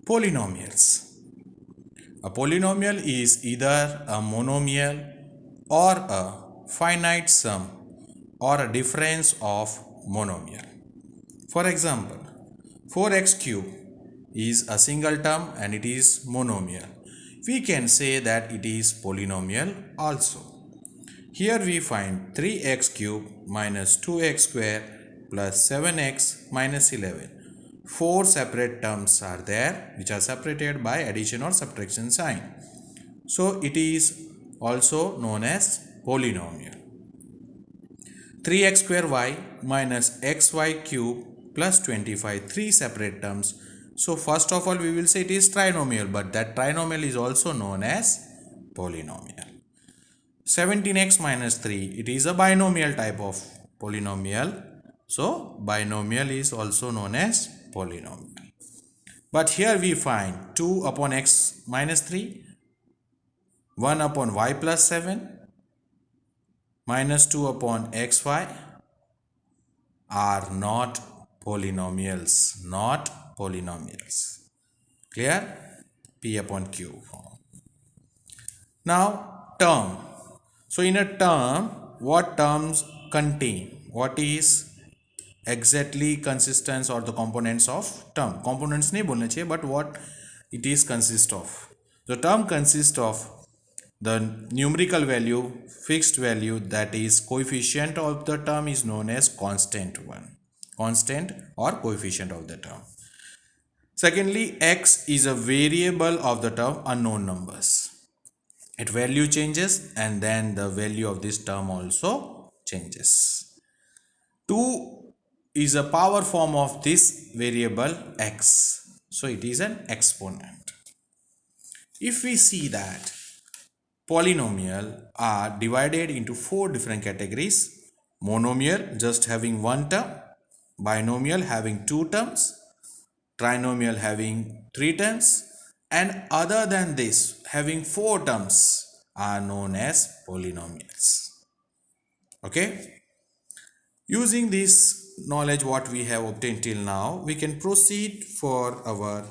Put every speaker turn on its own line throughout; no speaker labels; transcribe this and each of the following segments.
Polynomials. A polynomial is either a monomial or a finite sum or a difference of monomial. For example, 4x cube is a single term and it is monomial. We can say that it is polynomial also. Here we find 3x cube minus 2x square plus 7x minus 11. Four separate terms are there which are separated by addition or subtraction sign. So it is also known as polynomial. 3x square y minus xy cube plus 25, three separate terms. So first of all we will say it is trinomial, but that trinomial is also known as polynomial. 17x minus 3, it is a binomial type of polynomial. So binomial is also known as polynomial. But here we find 2 upon x minus 3, 1 upon y plus 7, minus 2 upon xy are not polynomials, not polynomials. Clear? P upon Q form. Now term. So in a term, what terms contain? What is exactly consistence or the components of term? Components नहीं बोलने चाहिए, but what it is consist of. The term consists of the numerical value, fixed value, that is coefficient of the term is known as constant one. Constant or coefficient of the term. Secondly, x is a variable of the term unknown numbers. Its value changes and then the value of this term also changes. 2 is a power form of this variable x. So it is an exponent. If we see that polynomial are divided into four different categories: monomial just having one term, binomial having two terms, trinomial having three terms, and other than this having four terms are known as polynomials. Okay, using this knowledge what we have obtained till now, we can proceed for our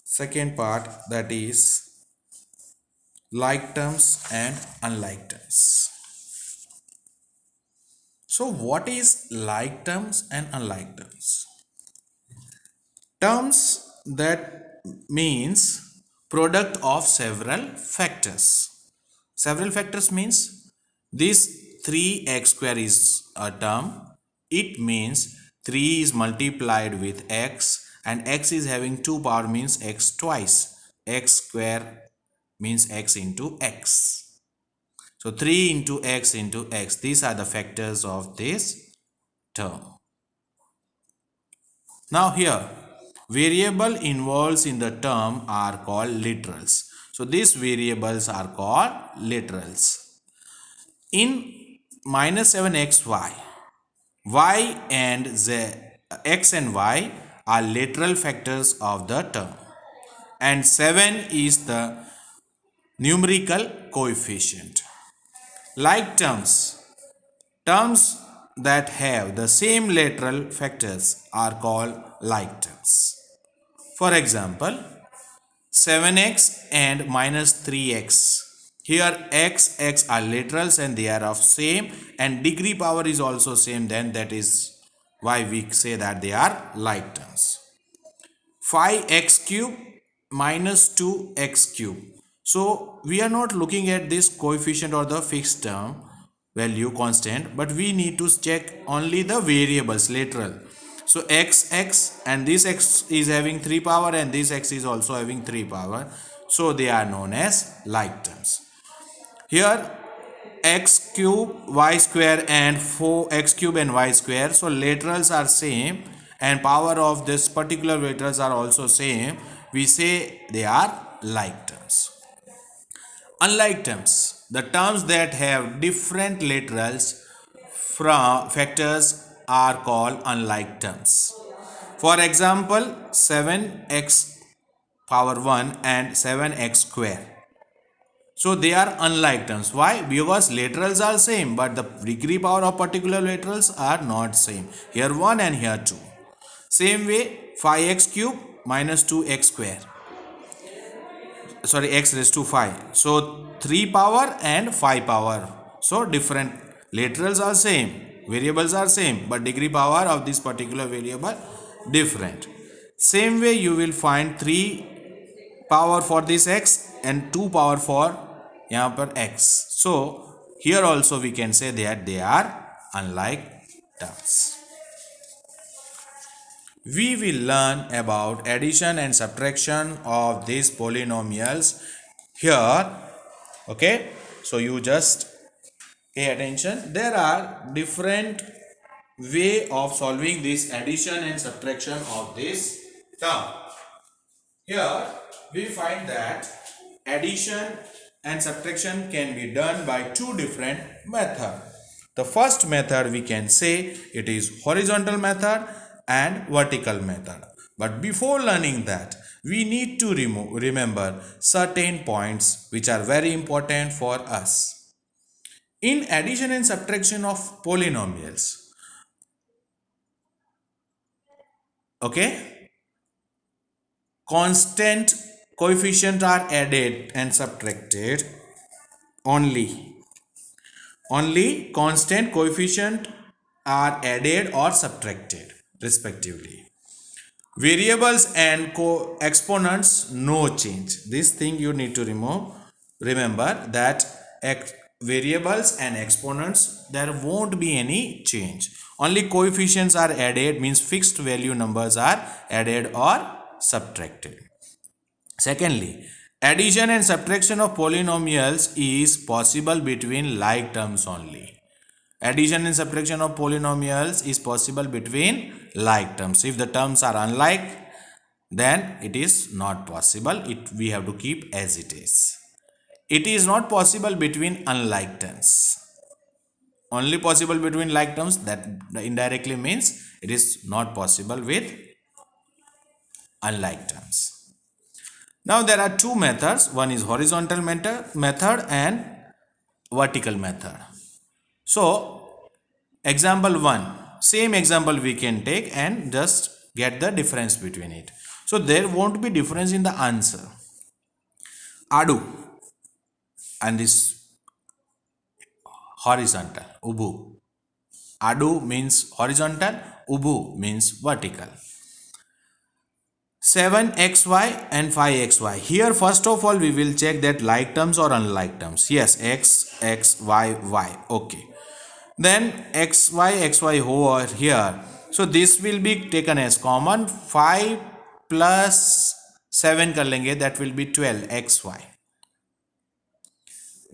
second part, that is like terms and unlike terms. So what is like terms and unlike terms? Terms that means product of several factors. Several factors means this 3x square is a term. It means 3 is multiplied with x and x is having 2 power means x twice. X square means x into x. So 3 into x, these are the factors of this term. Now here, variable involved in the term are called literals. So these variables are called literals. In minus 7xy, y and z, x and y are literal factors of the term, and 7 is the numerical coefficient. Like terms, terms that have the same literal factors are called like terms. For example, 7x and minus 3x. Here x are literals and they are of same, and degree power is also same, then that is why we say that they are like terms. 5x cube minus 2x cube. So we are not looking at this coefficient or the fixed term value constant, but we need to check only the variables literal. So x and this x is having 3 power and this x is also having 3 power. So they are known as like terms. Here x cube, y square and 4x cube and y square. So laterals are same and power of this particular laterals are also same. We say they are like terms. Unlike terms, the terms that have different literals from factors are called unlike terms. For example, 7x power 1 and 7x square. So they are unlike terms. Why? Because literals are same, but the degree power of particular literals are not same. Here 1 and here 2. Same way, 5x cube minus 2x square, sorry, x raised to 5. So 3 power and 5 power, so different, laterals are same, variables are same, but degree power of this particular variable different. Same way you will find 3 power for this x and 2 power for यहाँ पर x. So here also we can say that they are unlike terms. We will learn about addition and subtraction of these polynomials here. Okay, so you just pay attention. There are different way of solving this addition and subtraction of this term. Here we find that addition and subtraction can be done by two different methods. The first method we can say it is horizontal method and vertical method. But before learning that, we need to remember certain points which are very important for us. In addition and subtraction of polynomials, okay, constant coefficients are added and subtracted only. Only constant coefficient are added or subtracted respectively. Variables and exponents, no change. This thing you need to remember that variables and exponents, there won't be any change. Only coefficients are added, means fixed value numbers are added or subtracted. Secondly, addition and subtraction of polynomials is possible between like terms only. Addition and subtraction of polynomials is possible between like terms. If the terms are unlike, then it is not possible. We have to keep as it is. It is not possible between unlike terms. Only possible between like terms, that indirectly means it is not possible with unlike terms. Now there are two methods. One is horizontal method and vertical method. So example 1, same example we can take and just get the difference between it. So there won't be difference in the answer. Adu and this horizontal, ubu. Adu means horizontal, ubu means vertical. 7xy and 5xy. Here first of all we will check that like terms or unlike terms. Yes, x, y, y. Okay. Then xy over here. So this will be taken as common. 5 plus 7 kar lenge, that will be 12xy.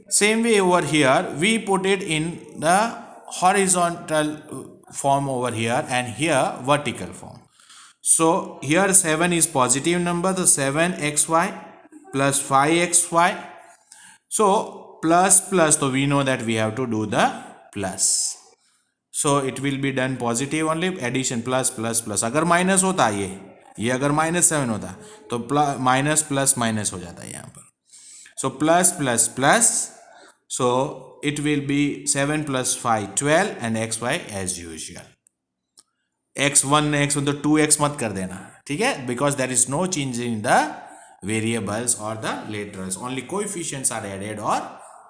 Same way over here we put it in the horizontal form over here and here vertical form. So here 7 is positive number, so 7xy plus 5xy. So plus, so we know that we have to do the plus. So it will be done positive only, addition plus plus plus. अगर minus होता ये अगर -7 होता तो minus plus minus हो जाता है यहाँ पर. So plus plus plus. So it will be 7 plus 5 12 and xy as usual. x1 x1 तो 2x मत कर देना, ठीक है, because there is no change in the variables or the laterals. Only coefficients are added or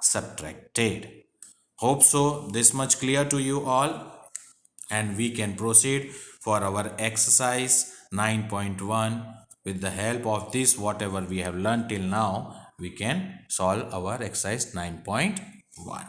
subtracted. Hope so this much clear to you all, and we can proceed for our exercise 9.1. With the help of this, whatever we have learned till now, we can solve our exercise 9.1.